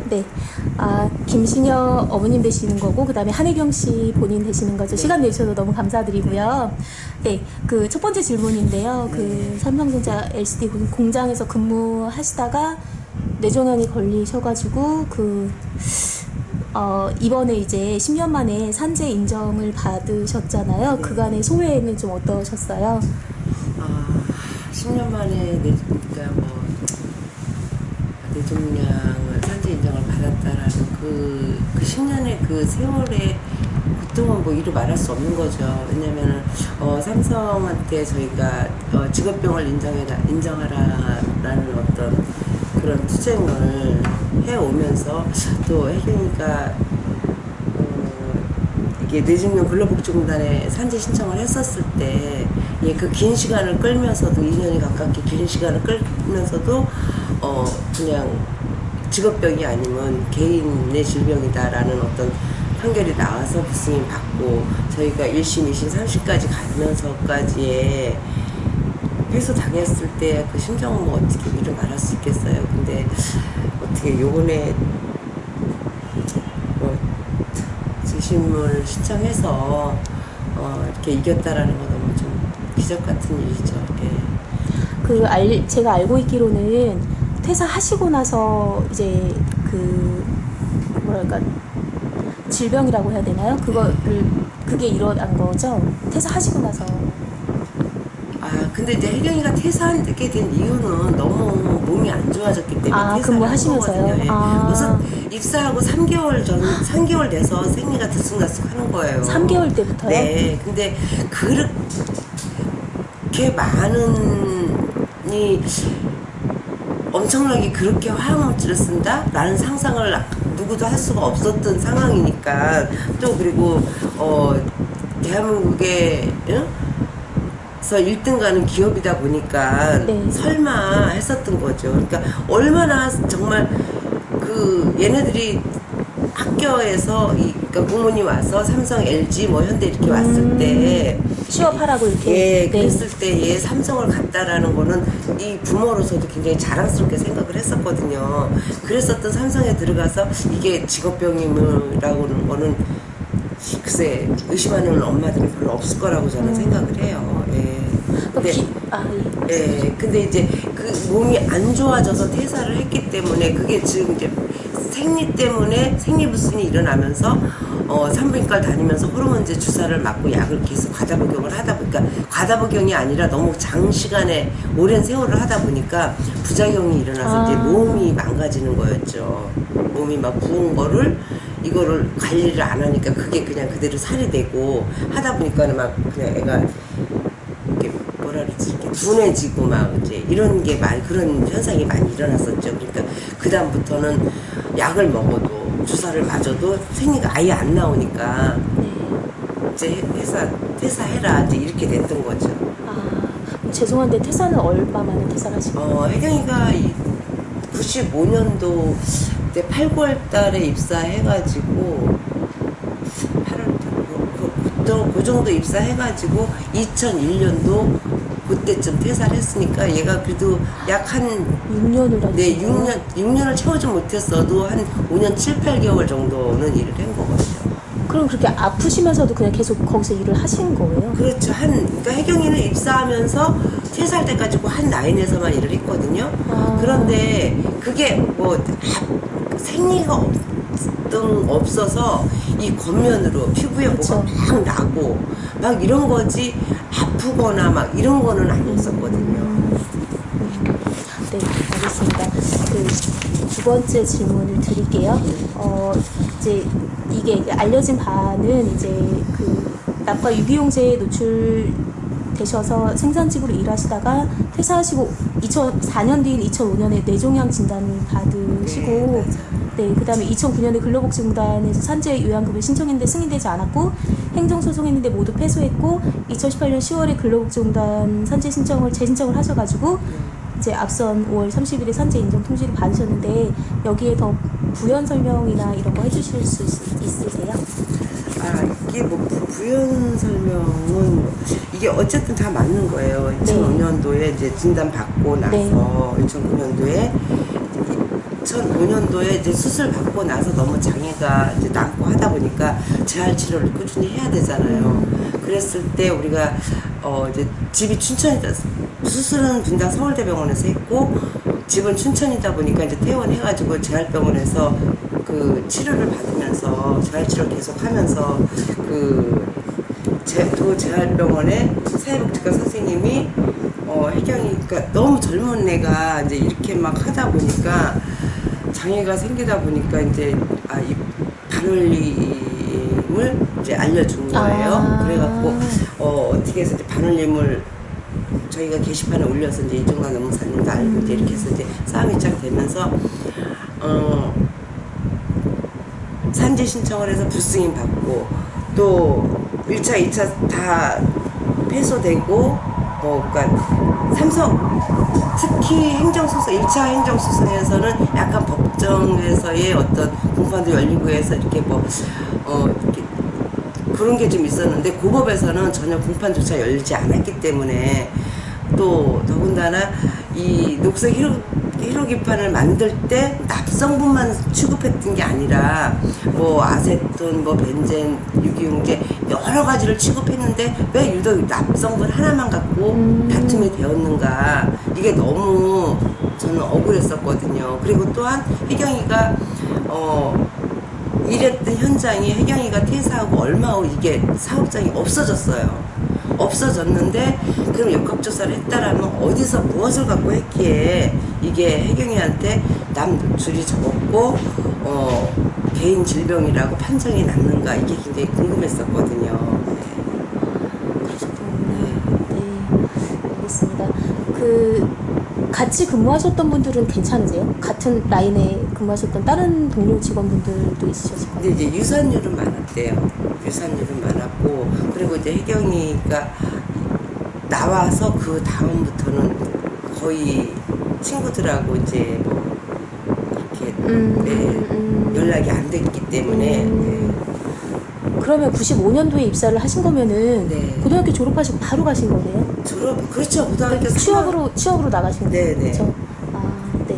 네. 김신여 어머님 되시는 거고, 그 다음에 한혜경 씨 본인 되시는 거죠. 네. 시간 내주셔서 너무 감사드리고요. 네. 그 첫 번째 질문인데요. 그 삼성전자 LCD 공장에서 근무하시다가 뇌종양이 걸리셔가지고, 이번에 이제 10년 만에 산재 인정을 받으셨잖아요. 네. 그간의 소회는 좀 어떠셨어요? 10년 만에 뇌종양을 산재 인정을 받았다라는 그 10년의 그 세월의 고통은 뭐 이루 말할 수 없는 거죠. 왜냐면은 삼성한테 저희가 직업병을 인정하라라는 어떤 그런 투쟁을 해오면서 또 혜경이가 이게 뇌증명 근로복지공단에 산재 신청을 했었을 때 그 긴 시간을 끌면서도 2년이 가깝게 긴 시간을 끌면서도 그냥 직업병이 아니면 개인의 질병이다라는 어떤 판결이 나와서 부승인 받고 저희가 1심, 2심, 3심까지 가면서까지의 패소 당했을 때 그 심정은 뭐 어떻게 이루 말할 수 있겠어요. 근데 어떻게 요번에 재심을 신청해서 이렇게 이겼다라는 건 너무 좀 기적 같은 일이죠. 예. 제가 알고 있기로는 퇴사하시고 나서 이제 질병이라고 해야 되나요? 그게 일어난 거죠? 퇴사하시고 나서. 근데 이제 혜경이가 퇴사하게 된 이유는 너무 몸이 안 좋아졌기 때문에 퇴사를 근무하시면서요? 한 거거든요. 예. 우선 입사하고 3개월 돼서 생리가 들쑥날쑥하는 거예요. 3개월 때부터요? 네. 근데 그렇게 많은 엄청나게 그렇게 화학물질을 쓴다? 라는 상상을 누구도 할 수가 없었던 상황이니까 또 그리고 대한민국에 서 1등 가는 기업이다 보니까 네. 설마 했었던 거죠. 그러니까 얼마나 정말 얘네들이 학교에서 그러니까 부모님 와서 삼성, LG, 현대 이렇게 왔을 때 취업하라고 이렇게. 네. 그랬을 때 삼성을 갔다라는 거는 이 부모로서도 굉장히 자랑스럽게 생각을 했었거든요. 그랬었던 삼성에 들어가서 이게 직업병이라고 하는 거는 글쎄 의심하는 엄마들이 별로 없을 거라고 저는 생각을 해요. 예. 근데 이제 그 몸이 안 좋아져서 퇴사를 했기 때문에 그게 지금 이제 생리 때문에 생리부순이 일어나면서 산부인과를 다니면서 호르몬제 주사를 맞고 약을 계속 과다복용을 하다 보니까 과다복용이 아니라 너무 장시간에 오랜 세월을 하다 보니까 부작용이 일어나서 이제 몸이 망가지는 거였죠. 몸이 막 부은 이거를 관리를 안 하니까 그게 그냥 그대로 살이 되고 하다 보니까는 막 그냥 애가 이렇게 이렇게 둔해지고 막 이제 이런 게 그런 현상이 많이 일어났었죠. 그러니까 그 다음부터는 약을 먹어도 주사를 맞아도 생리가 아예 안 나오니까 이제 퇴사해라 이제 이렇게 됐던 거죠. 죄송한데 퇴사는 얼마 만에 퇴사를 하신 거예요? 혜경이가 95년도 그때 8, 9월 달에 입사해가지고 8월 그 정도 입사해가지고 2001년도 그때쯤 퇴사를 했으니까 얘가 그래도 약 한 6년을 다니셨어요? 6년을 채우지 못했어도 한 5년 7, 8개월 정도는 일을 한 거거든요. 그럼 그렇게 아프시면서도 그냥 계속 거기서 일을 하신 거예요? 그렇죠. 그러니까 혜경이는 입사하면서 퇴사할 때까지 한 라인에서만 일을 했거든요. 그런데 그게 생리가 없어서 이 겉면으로 피부에 뭐가 막 나고 막 이런 거지 아프거나 막 이런 거는 아니었었거든요. 네, 알겠습니다. 두 번째 질문을 드릴게요. 이제 이게 알려진 바는 이제 납과 유기용제에 노출되셔서 생산직으로 일하시다가 퇴사하시고 2004년 뒤인 2005년에 뇌종양 진단을 받으시고 그 다음에 2009년에 근로복지공단에서 산재 요양급여 신청했는데 승인되지 않았고 행정소송했는데 모두 패소했고 2018년 10월에 근로복지공단 산재 재신청을 하셔가지고 이제 앞선 5월 30일에 산재 인정 통지를 받으셨는데 여기에 더 부연 설명이나 이런 거 해주실 수 있으세요? 이게 부연 설명은 이게 어쨌든 다 맞는 거예요. 2005년도에 이제 진단 받고 나서 2009년도에 2005년도에 이제 수술 받고 나서 너무 장애가 이제 남고 하다 보니까 재활 치료를 꾸준히 해야 되잖아요. 그랬을 때 우리가 이제 집이 춘천이다. 수술은 분당 서울대병원에서 했고 집은 춘천이다 보니까 이제 퇴원해가지고 재활병원에서 그 치료를 받으면서 재활 치료를 계속하면서 재활병원의 사회복지과 선생님이 혜경이 그러니까 너무 젊은 애가 이제 이렇게 막 하다 보니까 장애가 생기다 보니까 이제 이 반올림을 이제 알려준 거예요. 그래갖고 어떻게 해서 이제 반올림을 저희가 게시판에 올려서 이제 이종관 의무사님도 알고 이제 이렇게 해서 이제 싸움이 시작되면서 산재 신청을 해서 불승인 받고 또 1차, 2차 다 패소되고 그러니까 특히 행정소송 1차 행정소송에서는 약간 법정에서의 어떤 공판도 열리고 해서 이렇게 이렇게 그런 게 좀 있었는데 고법에서는 전혀 공판조차 열리지 않았기 때문에 또 더군다나 이 녹색 히로기판을 만들 때 납성분만 취급했던 게 아니라 아세톤, 벤젠, 유기용제 여러 가지를 취급했는데 왜 유독 납성분 하나만 갖고 다툼이 되었는가 이게 너무 저는 억울했었거든요. 그리고 또한 혜경이가 일했던 현장이 혜경이가 퇴사하고 얼마 후 이게 사업장이 없어졌는데 그럼 역학조사를 했다라면 어디서 무엇을 갖고 했기에 이게 혜경이한테 남 노출이 적었고 개인 질병이라고 판정이 났는가 이게 굉장히 궁금했었거든요. 네, 알겠습니다. 같이 근무하셨던 분들은 괜찮으세요? 같은 라인에 근무하셨던 다른 동료 직원분들도 있으셨을 것 같아요. 근데 이제 유산율은 많았대요. 유산율은 많았고 그리고 이제 혜경이가 나와서 그 다음부터는 거의 친구들하고 이제 그렇게 연락이 안 됐기 때문에 그러면 95년도에 입사를 하신 거면은 네. 고등학교 졸업하시고 바로 가신 거네요? 그렇죠. 고등학교 취업으로 나가신 거예요? 네네. 그렇죠? 네.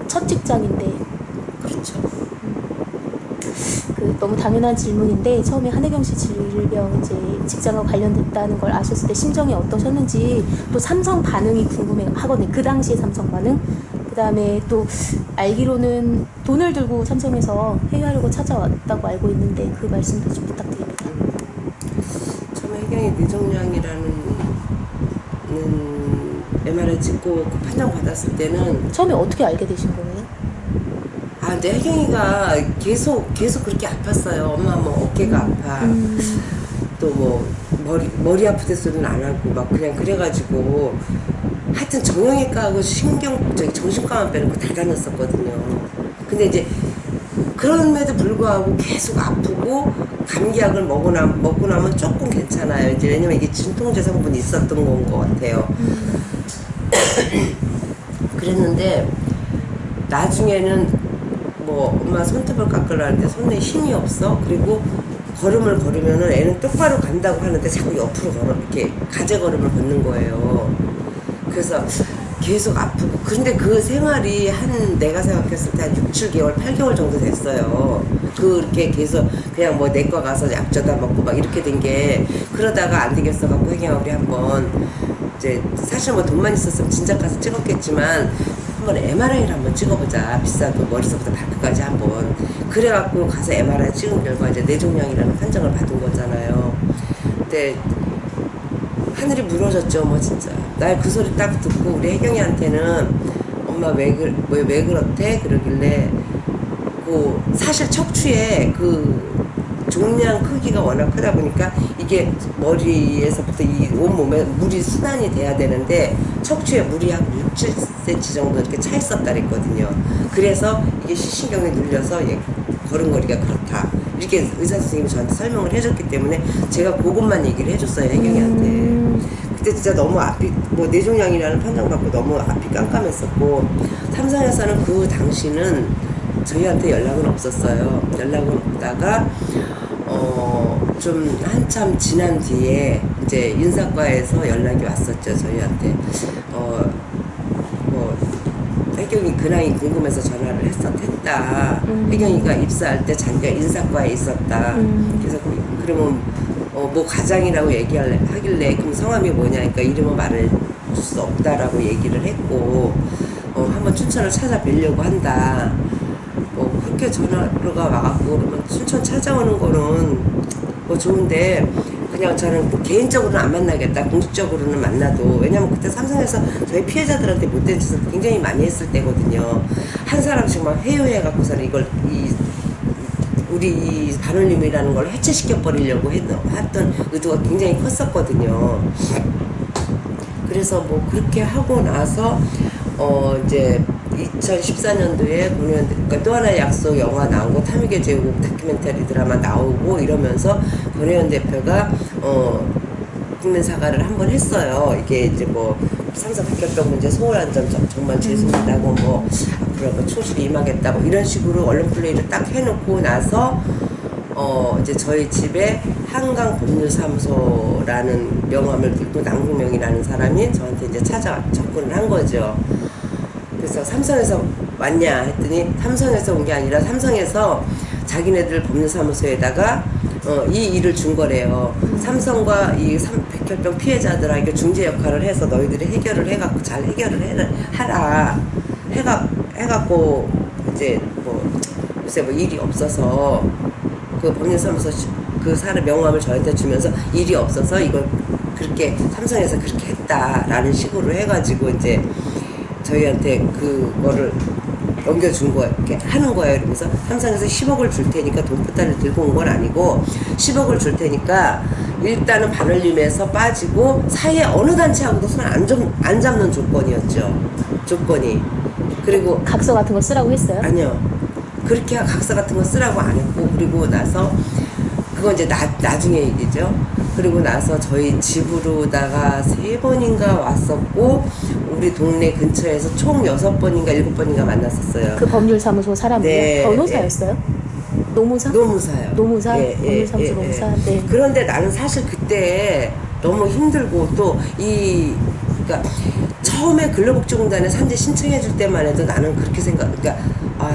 첫 직장인데. 그렇죠. 너무 당연한 질문인데 처음에 한혜경 씨 질병 이제 직장과 관련됐다는 걸 아셨을 때 심정이 어떠셨는지 또 삼성 반응이 궁금해 하거든요. 그 당시에 삼성 반응. 그 다음에 또 알기로는 돈을 들고 삼성에서 회의하려고 찾아왔다고 알고 있는데 그 말씀도 좀 부탁드립니다. 처음에 혜경이 뇌종양이라는 MRI 찍고 그 판정 받았을 때는 처음에 어떻게 알게 되신 거예요? 근데 혜경이가 계속 그렇게 아팠어요. 엄마 어깨가 아파. 또 머리 아프대 소리는 안 하고 막 그냥 그래가지고 하여튼 정형외과하고 정신과만 빼놓고 다 다녔었거든요. 근데 이제 그럼에도 불구하고 계속 아프고 감기약을 먹고 나면 조금 괜찮아요. 이제 왜냐면 이게 진통제 성분이 있었던 건 것 같아요. 그랬는데 나중에는 엄마 손톱을 깎으려는데 손에 힘이 없어. 그리고 걸음을 걸으면은 애는 똑바로 간다고 하는데 자꾸 옆으로 이렇게 가제 걸음을 걷는 거예요. 그래서 계속 아프고. 근데 그 생활이 내가 생각했을 때 한 6, 7개월, 8개월 정도 됐어요. 그렇게 계속 그냥 내과 가서 약 줘다 먹고 막 이렇게 된 게 그러다가 안 되겠어 갖고 혜경아 우리 한번 이제 사실 돈만 있었으면 진작 가서 찍었겠지만 한번 MRI를 한번 찍어보자. 비싸도 머리서부터 발끝까지 한번. 그래갖고 가서 MRI 찍은 결과 이제 뇌종양이라는 판정을 받은 거잖아요. 근데 하늘이 무너졌죠, 진짜. 날 그 소리 딱 듣고 우리 혜경이한테는 엄마 왜 그렇대? 그러길래 사실 척추에 종양 크기가 워낙 크다 보니까 이게 머리에서부터 이 온몸에 물이 순환이 돼야 되는데 척추에 물이 한 6, 7cm 정도 이렇게 차 있었다 그랬거든요. 그래서 이게 시신경에 눌려서 걸음걸이가 그렇다. 이렇게 의사 선생님이 저한테 설명을 해줬기 때문에 제가 그것만 얘기를 해줬어요, 혜경이한테. 그때 진짜 너무 앞이, 뇌종양이라는 판정 받고 너무 앞이 깜깜했었고, 삼성에서는 그 당시는 저희한테 연락은 없었어요. 연락은 없다가, 좀 한참 지난 뒤에 이제 인사과에서 연락이 왔었죠, 저희한테. 혜경이 근황이 궁금해서 전화를 했다. 혜경이가 입사할 때 자기가 인사과에 있었다. 그래서 그러면 뭐 과장이라고 하길래 그럼 성함이 뭐냐니까 이름은 말을 줄 수 없다라고 얘기를 했고 한번 춘천을 찾아뵈려고 한다. 그렇게 전화가 와갖고 그러면 춘천 찾아오는 거는 뭐 좋은데 그냥 저는 개인적으로는 안 만나겠다. 공식적으로는 만나도. 왜냐면 그때 삼성에서 저희 피해자들한테 못된 짓을 굉장히 많이 했을 때거든요. 한 사람씩 막 회유해갖고서는 이걸 우리 이 반올림이라는 걸 해체시켜 버리려고 했던 의도가 굉장히 컸었거든요. 그래서 뭐 그렇게 하고 나서 이제 2014년도에 그러니까 또 하나의 약속 영화 나오고 탐욕의 제국 다큐멘터리 드라마 나오고 이러면서 권혜연 대표가 국민 사과를 한번 했어요. 이게 이제 뭐 삼성 백혈병 문제 소홀한 점 정말 죄송하다고 뭐 앞으로 뭐 충실히 임하겠다 뭐 이런 식으로 언론 플레이를 딱 해놓고 나서 이제 저희 집에 한강법률사무소라는 명함을 들고 남궁명이라는 사람이 저한테 이제 접근을 한 거죠. 그래서 삼성에서 왔냐 했더니 삼성에서 온 게 아니라 삼성에서 자기네들 법률사무소에다가 이 일을 준 거래요. 삼성과 이 백혈병 피해자들에게 중재 역할을 해서 너희들이 해결을 해갖고 잘 해결을 하라 해갖고 이제 뭐 요새 뭐 일이 없어서 그 법률사무소 그 사람 명함을 저한테 주면서 일이 없어서 이걸 그렇게 삼성에서 그렇게 했다라는 식으로 해가지고 이제 저희한테 그거를 넘겨준 거예요. 이렇게 하는 거예요. 그러면서 삼성에서 10억을 줄 테니까 돈부터를 들고 온 건 아니고 10억을 줄 테니까 일단은 반올림에서 빠지고 사이에 어느 단체하고도 손 안 잡는 조건이었죠. 조건이. 그리고 각서 같은 거 쓰라고 했어요? 아니요. 그렇게 각서 같은 거 쓰라고 안 했고 그리고 나서 그건 이제 나중에 얘기죠. 그리고 나서 저희 집으로다가 3번인가 왔었고 우리 동네 근처에서 총 6번인가 7번인가 만났었어요. 그 법률사무소 사람이요? 네, 변호사였어요? 노무사? 노무사요. 노무사? 법률사무소 노무사? 네. 그런데 나는 사실 그때 너무 힘들고 또 그러니까 처음에 근로복지공단에 산재 신청해 줄 때만 해도 나는 그렇게 그러니까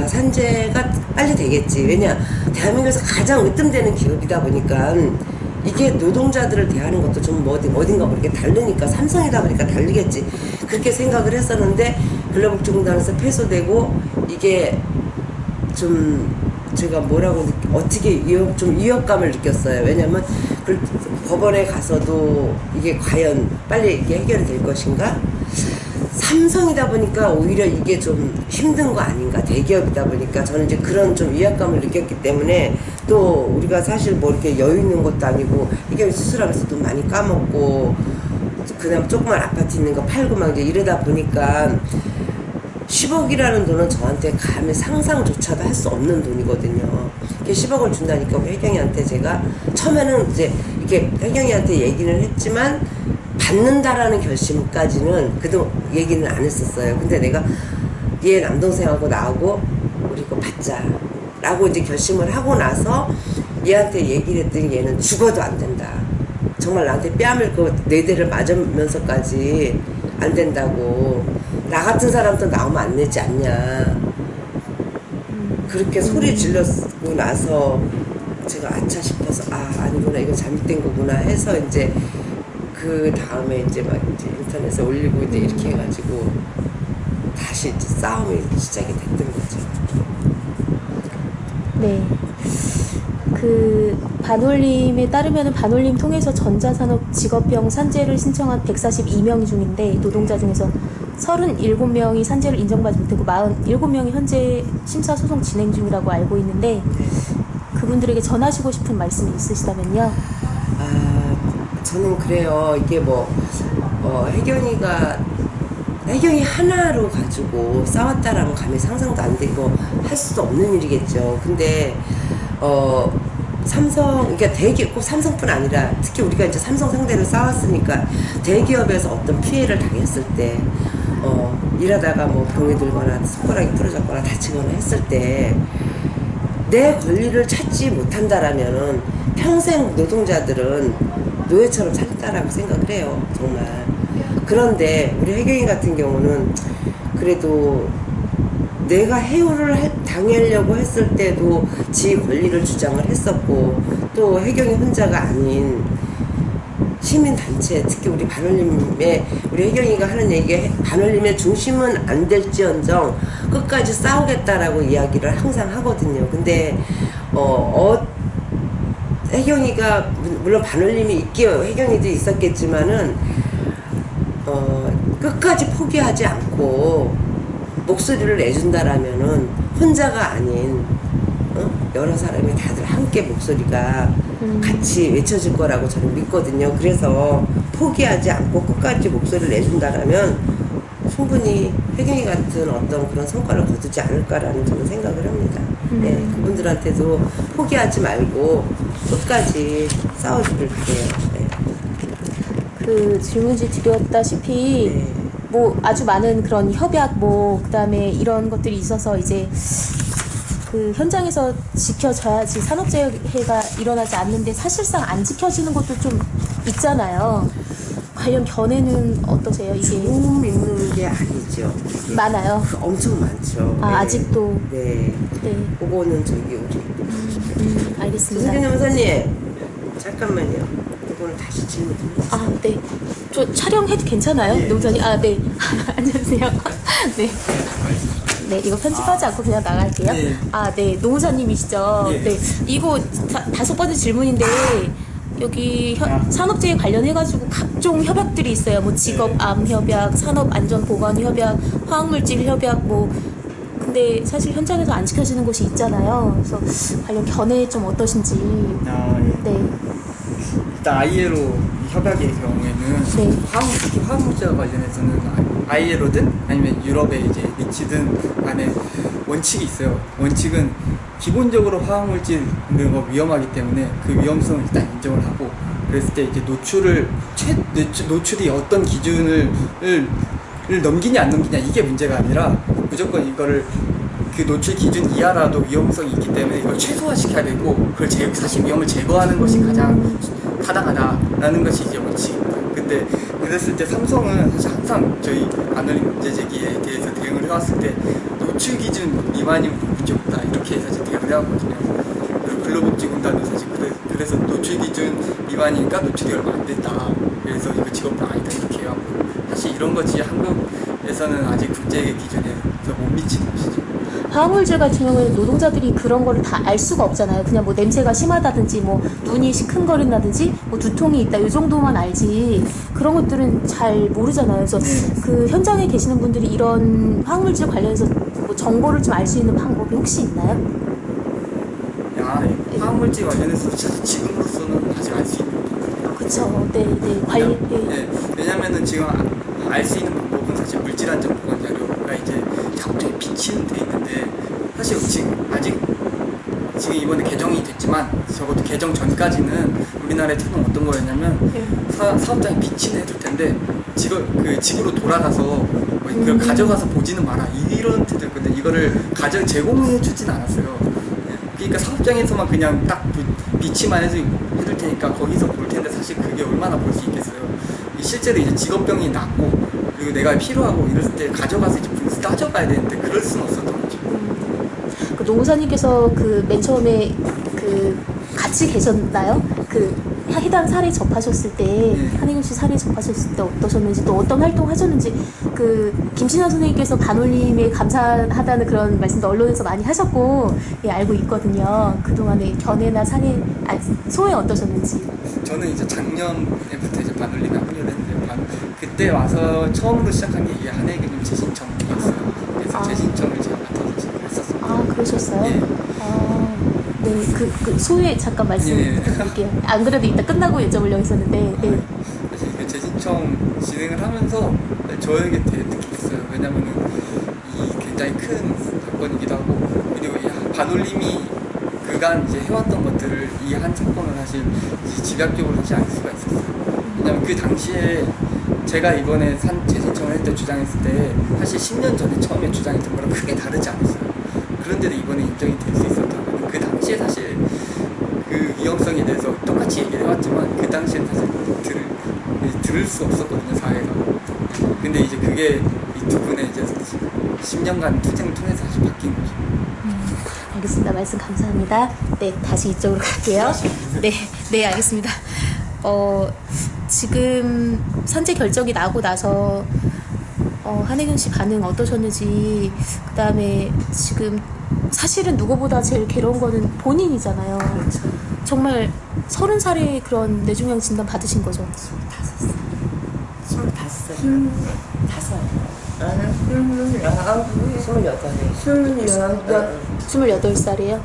산재가 빨리 되겠지. 왜냐 대한민국에서 가장 으뜸되는 기업이다 보니까 이게 노동자들을 대하는 것도 좀 어딘가 모르게 다르니까 삼성이다 보니까 다르겠지 그렇게 생각을 했었는데 근로복지공단에서 패소되고 이게 좀 제가 어떻게 좀 위협감을 느꼈어요. 왜냐면 법원에 가서도 이게 과연 빨리 이게 해결이 될 것인가? 삼성이다 보니까 오히려 이게 좀 힘든 거 아닌가. 대기업이다 보니까 저는 이제 그런 좀 위압감을 느꼈기 때문에 또 우리가 사실 뭐 이렇게 여유 있는 것도 아니고 이게 수술하면서 돈 많이 까먹고 그냥 조그만 아파트 있는 거 팔고 막 이제 이러다 보니까 10억이라는 돈은 저한테 감히 상상조차도 할 수 없는 돈이거든요. 이게 10억을 준다니까 우리 혜경이한테 제가 처음에는 이제 이렇게 혜경이한테 얘기는 했지만 받는다라는 결심까지는 그동안 얘기는 안 했었어요. 근데 내가 얘 남동생하고 나하고 우리 이거 받자 라고 이제 결심을 하고 나서 얘한테 얘기를 했더니 얘는 죽어도 안 된다. 정말 나한테 뺨을 그 4대를 맞으면서까지 안 된다고. 나 같은 사람도 나오면 안 되지 않냐. 그렇게 소리 질렀고 나서 제가 아차 싶어서 아니구나 이거 잘못된 거구나 해서 이제 그 다음에 이제 막 이제 인터넷에 올리고 이제 이렇게 해가지고 다시 이제 싸움이 시작이 됐던 거죠. 네. 그 반올림에 따르면 반올림 통해서 전자산업 직업병 산재를 신청한 142명 중인데 노동자 중에서 37명이 산재를 인정받지 못했고 47명이 현재 심사소송 진행 중이라고 알고 있는데 그분들에게 전하시고 싶은 말씀이 있으시다면요? 저는 그래요. 이게 혜경이 하나로 가지고 싸웠다라면 감히 상상도 안 되고 할 수도 없는 일이겠죠. 근데 삼성, 그러니까 꼭 삼성뿐 아니라 특히 우리가 이제 삼성 상대로 싸웠으니까 대기업에서 어떤 피해를 당했을 때 일하다가 뭐 병이 들거나 손가락이 부러졌거나 다치거나 했을 때 내 권리를 찾지 못한다라면은 평생 노동자들은 노예처럼 살다라고 생각을 해요. 정말. 그런데 우리 혜경이 같은 경우는 그래도 내가 해고를 당하려고 했을 때도 지 권리를 주장을 했었고, 또 혜경이 혼자가 아닌 시민단체, 특히 우리 반올림의, 우리 혜경이가 하는 얘기에 반올림의 중심은 안 될지언정 끝까지 싸우겠다라고 이야기를 항상 하거든요. 근데 혜경이가, 물론 반올림이 있기요, 혜경이도 있었겠지만은 끝까지 포기하지 않고 목소리를 내준다라면은 혼자가 아닌 여러 사람이 다들 함께 목소리가 같이 외쳐질 거라고 저는 믿거든요. 그래서 포기하지 않고 끝까지 목소리를 내준다라면 충분히 혜경이 같은 어떤 그런 성과를 거두지 않을까라는 저는 생각을 합니다. 네, 그분들한테도 포기하지 말고 끝까지 싸워주길 바래요. 네. 그 질문지 드렸다시피 네. 뭐 아주 많은 그런 협약 뭐 그다음에 이런 것들이 있어서 이제 그 현장에서 지켜져야지 산업재해가 일어나지 않는데 사실상 안 지켜지는 것도 좀 있잖아요. 관련 견해는 어떠세요? 이게 좀 있는 게 아니죠. 많아요. 엄청 많죠. 아, 네. 아직도. 네. 네. 그거는 저기 우리 알겠습니다. 조세경 변호사님 잠깐만요. 이거는 다시 질문 드릴게요. 아, 네. 저 촬영해도 괜찮아요? 예. 노무사님. 아, 네. 안녕하세요. 네. 네, 이거 편집하지 않고 그냥 나갈게요. 예. 아, 네. 노무사님이시죠? 예. 네. 이거 다섯 번째 질문인데, 여기 산업재해 관련해가지고 각종 협약들이 있어요. 뭐 직업암 협약, 산업안전보건협약, 화학물질 협약, 뭐. 근데 사실 현장에서 안 지켜지는 곳이 있잖아요. 그래서 관련 견해 좀 어떠신지. 예. 네. 일단 ILO 협약의 경우에는 네. 특히 화학물질과 관련해서는 ILO든 아니면 유럽의 이제 리치든 간에 원칙이 있어요. 원칙은 기본적으로 화학물질은 뭐 위험하기 때문에 그 위험성을 일단 인정을 하고, 그랬을 때 이제 노출이 어떤 기준을 넘기냐 안 넘기냐 이게 문제가 아니라 무조건 이거를 그 노출 기준 이하라도 위험성이 있기 때문에 이걸 최소화시켜야 되고, 그걸 사실 위험을 제거하는 것이 가장 타당하다라는 것이 이제 원칙. 근데 그랬을 때 삼성은 사실 항상 저희 반올림 문제 제기에 대해서 대응을 해왔을 때 노출 기준 미만이면 문제 없다 이렇게 사실 대응을 해왔거든요. 그리고 근로복지공단도 사실 그래서 노출 기준 미만이니까 노출이 얼마 안 됐다. 그래서 이거 직업도 아니다 이렇게 해왔고, 사실 이런 것이 한국에서는 아직 국제 기준에 못 미치는 것이죠. 화학물질 같은 경우에는 노동자들이 그런 거를 다 알 수가 없잖아요. 그냥 뭐 냄새가 심하다든지, 뭐 눈이 시큰거린다든지, 뭐 두통이 있다, 이 정도만 알지. 그런 것들은 잘 모르잖아요. 그래서 그 현장에 계시는 분들이 이런 화학물질 관련해서 뭐 정보를 좀 알 수 있는 방법이 혹시 있나요? 화학물질 관련해서 사실 지금으로서는 아직 알 수 있는 그쵸. 네, 네. 관리, 네. 네, 왜냐면은 지금 알 수 있는 방법은 사실 물질안전보건 자료가 이제 작업장에 비치는 돼 있는데, 사실 지금 이번에 개정이 됐지만 적어도 개정 전까지는 우리나라의 특징은 어떤 거였냐면 사업장에 비치는 해둘 텐데 집으로 돌아가서 그걸 가져가서 보지는 마라 이런 뜻이었거든요. 이거를 제공해 주진 않았어요. 그러니까 사업장에서만 그냥 딱 비치만 해둘 테니까 거기서 볼 텐데, 사실 그게 얼마나 볼 수 있겠어요. 실제로 이제 직업병이 낫고 그리고 내가 필요하고 이랬을 때 가져가서 이제 분수 따져봐야 되는데 그럴 수는 없었던 거죠. 그 노무사님께서 그 맨 처음에 그 같이 계셨나요? 그 해당 사례 접하셨을 때, 한혜경 씨 사례 접하셨을 때 어떠셨는지, 또 어떤 활동 하셨는지, 그 김신환 선생님께서 반올림에 감사하다는 그런 말씀도 언론에서 많이 하셨고, 예, 알고 있거든요. 그동안의 견해나 사례, 소회 어떠셨는지. 저는 이제 작년부터 이제 반올림에 합류를 했는데, 그때 와서 처음으로 시작한 게 이게 한혜경님 재신청이었어요. 그래서 재신청을 제가 맡아서 진행을 했었어요. 아, 그러셨어요? 예. 네, 그 소회 잠깐 말씀 부탁드릴게요. 안 그래도 이따 끝나고 여쭤보려고 했었는데, 네. 사실 그 재신청 진행을 하면서 저에게 되게 뜻깊었어요. 왜냐면은 이 굉장히 큰 사건이기도 하고, 그리고 이 반올림이 그간 이제 해왔던 것들을 이 한 사건을 사실 집약적으로 사실 알 수가 있었어요. 왜냐면 그 당시에 제가 이번에 재신청을 할 때 주장했을 때 사실 10년 전에 처음에 주장했던 거랑 크게 다르지 않았어요. 그런데도 이번에 인정이 될 수 있었다면, 그 당시에 사실 그 위험성에 대해서 똑같이 얘기를 해왔지만 그 당시에는 사실 들을 수 없었거든요, 사회가. 근데 이제 그게 이 두 분의 이제 10년간 투쟁을 통해서 다시 바뀐 거죠. 알겠습니다. 말씀 감사합니다. 네, 다시 이쪽으로 갈게요. 네, 네, 알겠습니다. 지금 선제 결정이 나고 나서 한혜경 씨 반응 어떠셨는지, 그 다음에 지금 사실은 누구보다 제일 괴로운 거는 본인이잖아요. 그렇죠. 정말 30살에 그런 뇌종양 진단 받으신 거죠? 25살. 다섯. 나는 28에 28살이에요?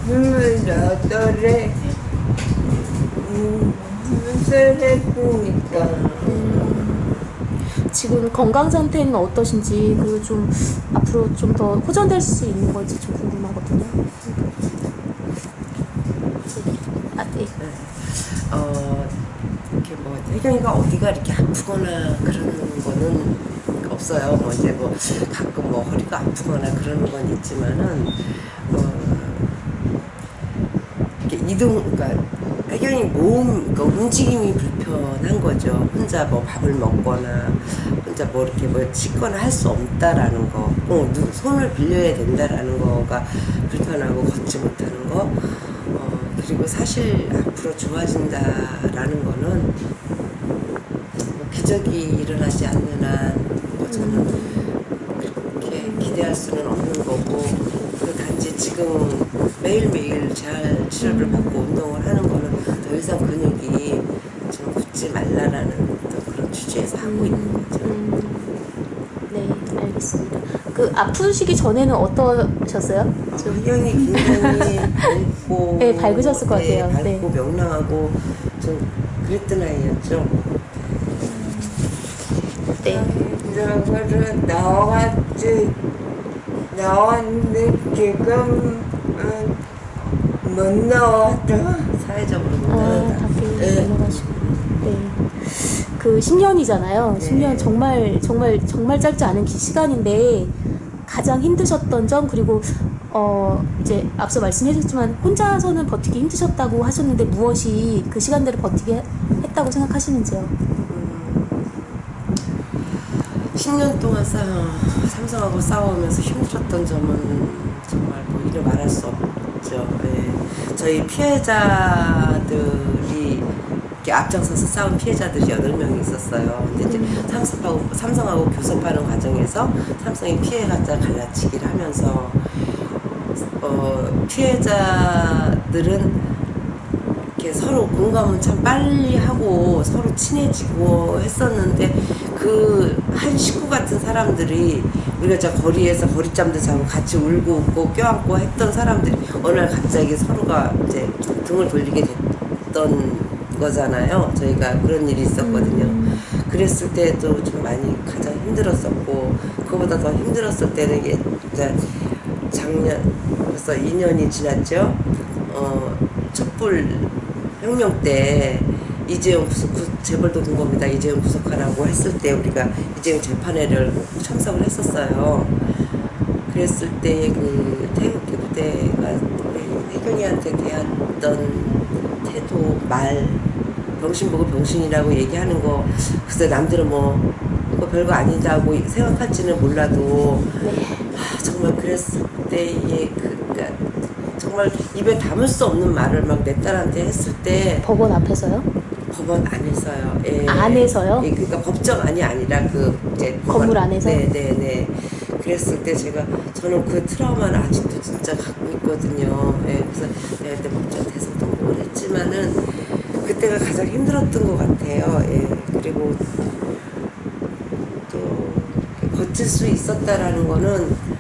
28에 수술했으니까 지금 건강 상태는 어떠신지, 그리고 좀 앞으로 좀 더 호전될 수 있는 건지 좀 궁금하거든요. 아, 네. 이렇게 뭐 혜경이가 어디가 이렇게 아프거나 그러는 거는 없어요. 뭐 이제 뭐 가끔 뭐 허리가 아프거나 그러는 건 있지만은 이렇게 그러니까 혜경이 그러니까 움직임이 불편한 거죠. 혼자 뭐 밥을 먹거나 혼자 뭐 이렇게 뭐 씻거나 할 수 없다라는 거, 손을 빌려야 된다라는 거가 불편하고 걷지 못하는 거. 그리고 사실 앞으로 좋아진다라는 거는 뭐 기적이 일어나지 않는 한 뭐 저는 그렇게 기대할 수는 없는 거고, 그 단지 지금 매일매일 잘 치료를 받고 운동을 하는 거는 더 이상 근육이 좀 붙지 말라라는 또 그런 취지에서 하고 있는 거죠. 네, 알겠습니다. 그 아프시기 전에는 어떠셨어요? 혜경이 굉장히 밝고 네, 밝으셨을 것 같아요. 밝고 네. 명랑하고 좀 그랬던 아이였죠. 네. 들어가서 나왔는데 지금 못 나왔다. 사회적으로 못 나간다. 밖에 네. 넘어가시고. 네. 그 10년이잖아요. 10년 네. 정말 짧지 않은 시간인데, 가장 힘드셨던 점, 그리고 이제 앞서 말씀해주셨지만 혼자서는 버티기 힘드셨다고 하셨는데, 무엇이 그 시간대를 버티게 했다고 생각하시는지요? 10년 동안 삼성하고 싸우면서 힘들었던 점은 정말 뭐 이루 말할 수 없죠. 예. 저희 피해자들이 이렇게 앞장서서 싸운 피해자들이 8명이 있었어요. 근데 이제 삼성하고 교섭하는 과정에서 삼성이 피해자가 갈라치기를 하면서 피해자들은 이렇게 서로 공감은 참 빨리 하고 서로 친해지고 했었는데, 그 한 식구 같은 사람들이 우리가 저 거리에서 거리잠도 자고 같이 울고 웃고 껴안고 했던 사람들이 어느 날 갑자기 서로가 이제 등을 돌리게 됐던 거잖아요. 저희가 그런 일이 있었거든요. 그랬을 때도 좀 많이 가장 힘들었었고, 그거보다 더 힘들었을 때는 이게 작년 벌써 2년이 지났죠. 촛불 혁명 때 이재용 재벌도 궁금합니다. 이재용 구속하라고 했을 때 우리가 이재용 재판회를 참석을 했었어요. 그랬을 때 그 태극기 부대가 혜경이한테 대했던 태도, 말, 병신 보고 병신이라고 얘기하는 거, 글쎄 남들은 뭐 이거 별거 아니다고 생각할지는 몰라도 정말 그랬을 때의 그러니까 정말 입에 담을 수 없는 말을 막 내 딸한테 했을 때, 법원 앞에서요? 법원 안에서요. 예. 안에서요? 예, 그러니까 법정안이 아니라 그 이제 건물 안에서? 네네네. 그랬을 때 저는 그 트라우마를 아직도 진짜 갖고 있거든요. 예, 그래서 내가 그때 법정 대성 통보를 했지만은 그때가 가장 힘들었던 것 같아요. 예, 그리고 또 버틸 수 있었다라는 거는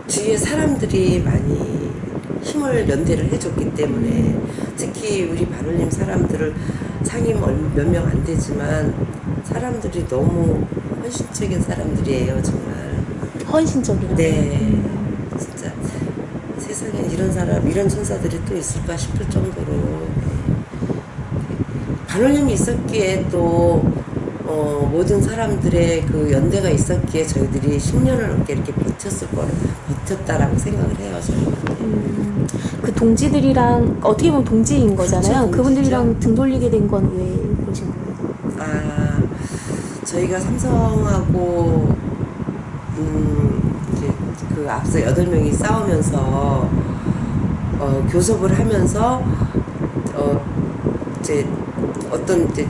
주위에 사람들이 많이 힘을 연대를 해줬기 때문에, 특히 우리 바울님 사람들을 상위 몇 명 안 되지만 사람들이 너무 헌신적인 사람들이에요. 정말 헌신적이라고? 네, 진짜 세상에 이런 사람, 이런 천사들이 또 있을까 싶을 정도로 바울님이 있었기에 또 모든 사람들의 그 연대가 있었기에 저희들이 10년을 넘게 이렇게 버텼다라고 생각을 해요. 저희는. 그 동지들이랑 어떻게 보면 동지인 거잖아요. 그렇죠, 그분들이랑 등 돌리게 된 건 왜 그러신 거예요? 저희가 삼성하고 이제 그 앞서 8명이 싸우면서 교섭을 하면서 이제 어떤 이제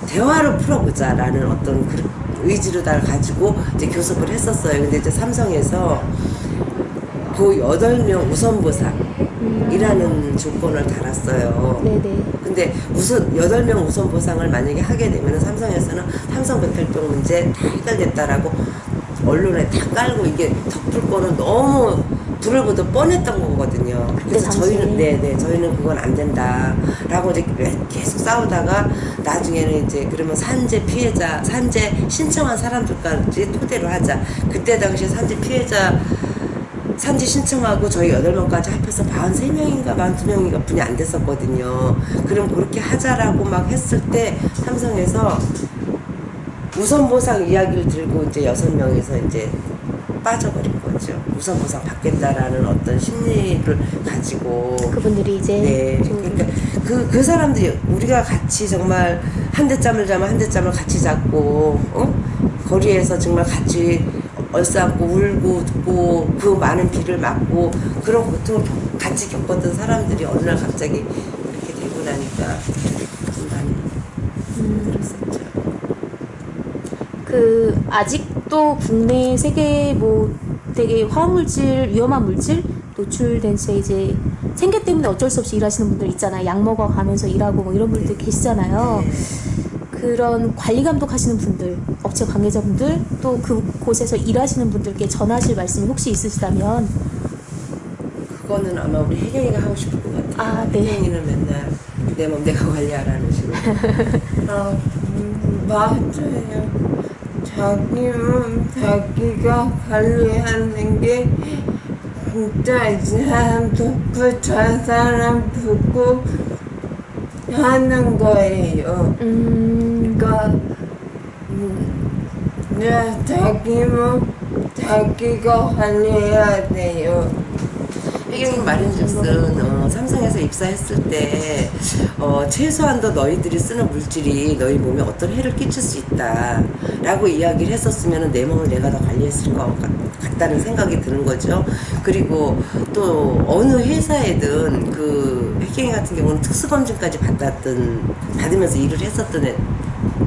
대화로 풀어보자라는 어떤 의지를 다 가지고 이제 교섭을 했었어요. 근데 이제 삼성에서 그 8명 우선 보상이라는 조건을 달았어요. 네네. 근데 우선 8명 우선 보상을 만약에 하게 되면 삼성에서는 삼성 백혈병 문제 다 해결됐다라고 언론에 다 깔고 이게 덮을 거는 너무 불을 보듯 뻔했던 거거든요. 그래서 당시에. 저희는 그건 안 된다라고 이제 계속 싸우다가 나중에는 이제 그러면 산재 신청한 사람들까지 토대로 하자. 그때 당시에 산재 신청하고 저희 8명까지 합해서 43명인가 42명인가 분이 안 됐었거든요. 그럼 그렇게 하자라고 막 했을 때 삼성에서 우선 보상 이야기를 들고 이제 6명에서 이제 빠져버린 거죠. 우선 보상 받겠다라는 어떤 심리를 가지고. 그분들이 이제 네. 그러니까 그 사람들이 우리가 같이 정말 한 대짬을 자면 한 대짬을 같이 잡고, 거리에서 정말 같이 얼싸안고 울고 웃고 그 많은 비를 맞고 그런 고통을 같이 겪었던 사람들이 어느 날 갑자기 이렇게 되고 나니까 좀 많이 그랬었죠. 아직도 국내 세계 되게 화학물질, 위험한 물질 노출된 채 이제 생계 때문에 어쩔 수 없이 일하시는 분들 있잖아요. 약 먹어 가면서 일하고 이런 분들 계시잖아요. 그런 관리 감독하시는 분들, 업체 관계자분들, 또 그곳에서 일하시는 분들께 전하실 말씀이 혹시 있으시다면. 그거는 아마 우리 혜경이가 하고 싶을 것 같아요. 아, 네. 혜경이는 맨날 내 몸 내가 관리하라는 식으로. 맞아요. 자기 몸 자기가 관리하는 게 진짜 이 사람 돕고 저 사람 돕고 하는 거예요. 그러니까 자기 몸 자기가 관리해야 돼요. 혜경이 말인즉슨 삼성에서 입사했을 때 최소한도 너희들이 쓰는 물질이 너희 몸에 어떤 해를 끼칠 수 있다 라고 이야기를 했었으면 내 몸을 내가 더 관리했을 것 같다는 생각이 드는 거죠. 그리고 또 어느 회사에든 그 혜경이 같은 경우는 특수검진까지 받으면서 일을 했었던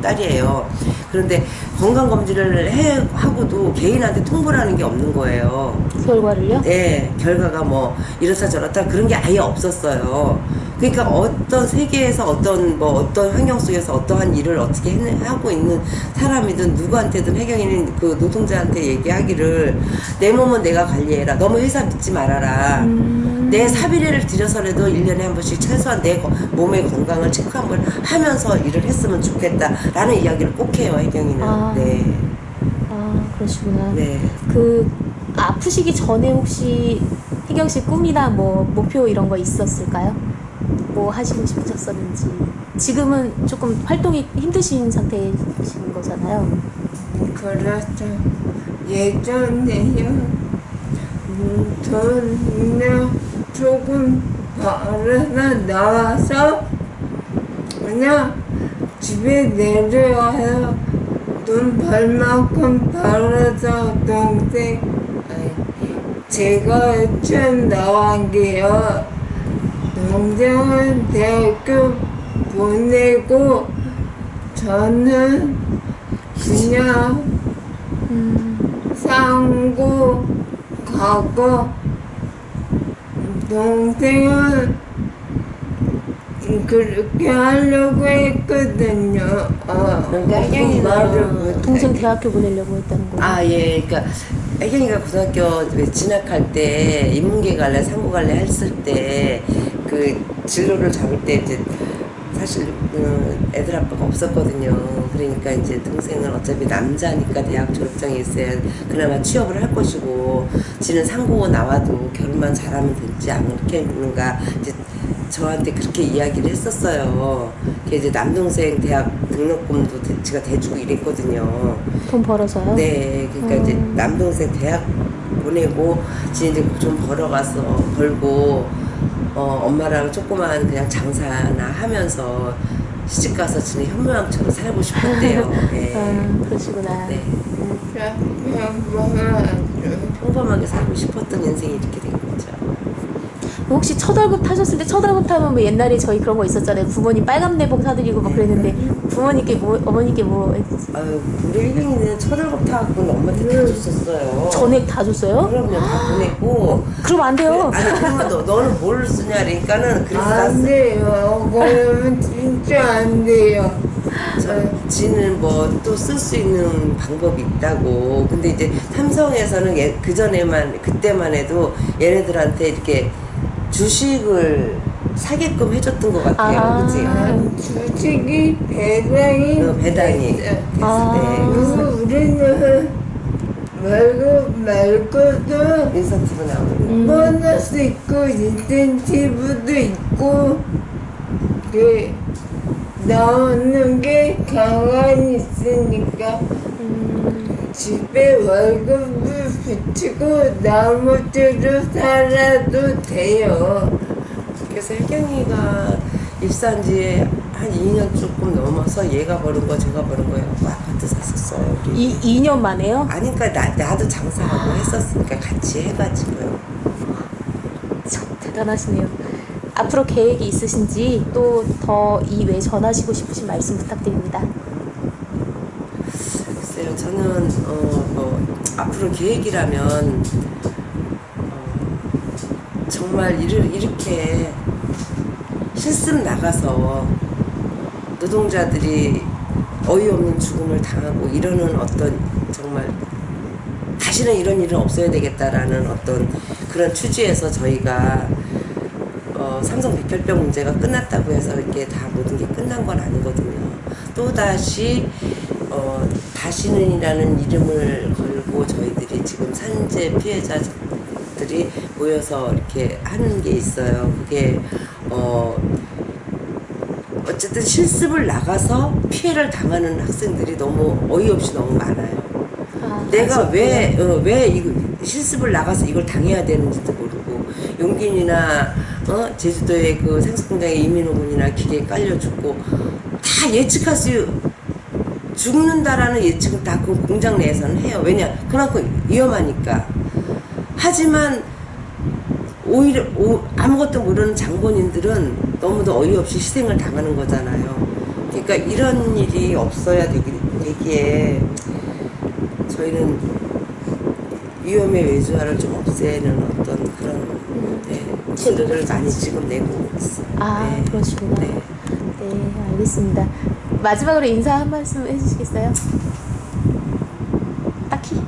딸이에요. 그런데 건강검진을 하고도 개인한테 통보를 하는 게 없는 거예요. 결과를요? 네, 결과가 뭐 이렇다 저렇다 그런 게 아예 없었어요. 그러니까 어떤 세계에서 어떤 환경 속에서 어떠한 일을 어떻게 하고 있는 사람이든 누구한테든 혜경이는 그 노동자한테 얘기하기를 내 몸은 내가 관리해라. 너무 회사 믿지 말아라. 내 사비례를 들여서라도 1년에 한 번씩 최소한 내 몸의 건강을 체크 한번 하면서 일을 했으면 좋겠다라는 이야기를 꼭 해요, 혜경이는. 아. 네. 그러시구나. 네. 아프시기 전에 혹시 혜경 씨 꿈이나 목표 이런 거 있었을까요? 뭐 하시고 싶으셨었는지. 지금은 조금 활동이 힘드신 상태이신 거잖아요. 그렇죠. 예전에요. 돈이나 조금 벌어서 나와서 그냥 집에 내려와서 돈 벌 만큼 벌어서 제가 처음 나온 게요. 동생은 대학교 보내고 저는 그냥 상고 가고 동생은 그렇게 하려고 했거든요. 그러니까 혜경이는 말을 못해. 동생 대학교 보내려고 했다는 거예요. 아, 예. 그러니까 혜경이가 고등학교 진학할 때 인문계 갈래, 상고 갈래 했을 때 그 진로를 잡을 때 이제 사실 애들 아빠가 없었거든요. 그러니까 이제 동생은 어차피 남자니까 대학 졸업장이 있어야 그나마 취업을 할 것이고 지는 상고 나와도 결혼만 잘하면 되지 않겠는가 이제 저한테 그렇게 이야기를 했었어요. 이제 남동생 대학 등록금도 제가 대주고 이랬거든요. 돈 벌어서요? 네, 그러니까 이제 남동생 대학 보내고 이제 좀 벌고 엄마랑 조그만 그냥 장사나 하면서 시집 가서 진짜 현모양처럼 살고 싶었대요. 예. 그러시구나. 네. 평범하죠. 평범하게 살고 싶었던 인생이 이렇게 된 거죠. 혹시 첫 월급 타셨을 때 첫 월급 타면 뭐 옛날에 저희 그런 거 있었잖아요. 부모님 빨간 내복 사드리고 막 그랬는데 부모님께 뭐 어머니께 뭐 아유, 우리 일경이는 첫월급 타갖고는 엄마한테 다 줬었어요. 전액 다 줬어요? 그럼요, 다 보냈고. 그럼 안 돼요. 아니, 그러면 너는 뭘 쓰냐, 그러니까는 그래서 안 돼요. 그러면 진짜 안 돼요. 지는 뭐 또 쓸 수 있는 방법이 있다고. 근데 이제 삼성에서는 그때만 해도 얘네들한테 이렇게 주식을 사게끔 해줬던 것 같아요. 아. 그치? 주식이 배당이 배당이. 됐어요. 아. 그리고 우리는 말고도 인센티브 나오는 거. 보너스 있고 인센티브도 있고 그 나오는 게 가만히 있으니까 집에 월급을 붙이고 나머지로 살아도 돼요. 그래서 혜경이가 입사한 지 한 2년 조금 넘어서 얘가 버는 거 제가 버는 거에 아파트 샀었어요. 우리. 2년 만에요? 아니, 그러니까 나도 장사하고 했었으니까 같이 해가지고요. 참 대단하시네요. 앞으로 계획이 있으신지 또 더 이외에 전하시고 싶으신 말씀 부탁드립니다. 글쎄요, 저는 뭐 앞으로 계획이라면 정말 이렇게 실습 나가서 노동자들이 어이없는 죽음을 당하고 이러는 어떤 정말 다시는 이런 일은 없어야 되겠다라는 어떤 그런 취지에서 저희가 삼성 백혈병 문제가 끝났다고 해서 이렇게 다 모든 게 끝난 건 아니거든요. 또다시 다시는이라는 이름을 걸고 저희들이 지금 산재 피해자들이 모여서 이렇게 하는 게 있어요. 그게 어쨌든 실습을 나가서 피해를 당하는 학생들이 너무 어이없이 너무 많아요. 내가 왜 이거 실습을 나가서 이걸 당해야 되는지도 모르고 용기이나 제주도의 그 생수공장의 이민호군이나 기계에 깔려 죽고 다 예측할 수 죽는다라는 예측은 다 그 공장 내에서는 해요. 왜냐 그만큼 위험하니까. 하지만 오히려 아무것도 모르는 장본인들은 너무도 어이없이 희생을 당하는 거잖아요. 그러니까 이런 일이 없어야 되기에 저희는 위험의 외주화를 좀 없애는 어떤 그런 제도를 많이 지금 내고 있어요. 네. 그러시구나. 네. 네, 알겠습니다. 마지막으로 인사 한 말씀 해주시겠어요? 딱히?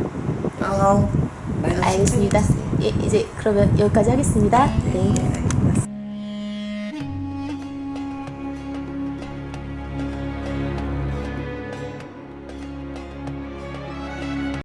많이 알겠습니다. 신청해주세요. 예, 이제 그러면 여기까지 하겠습니다. 네. 네, 알겠습니다.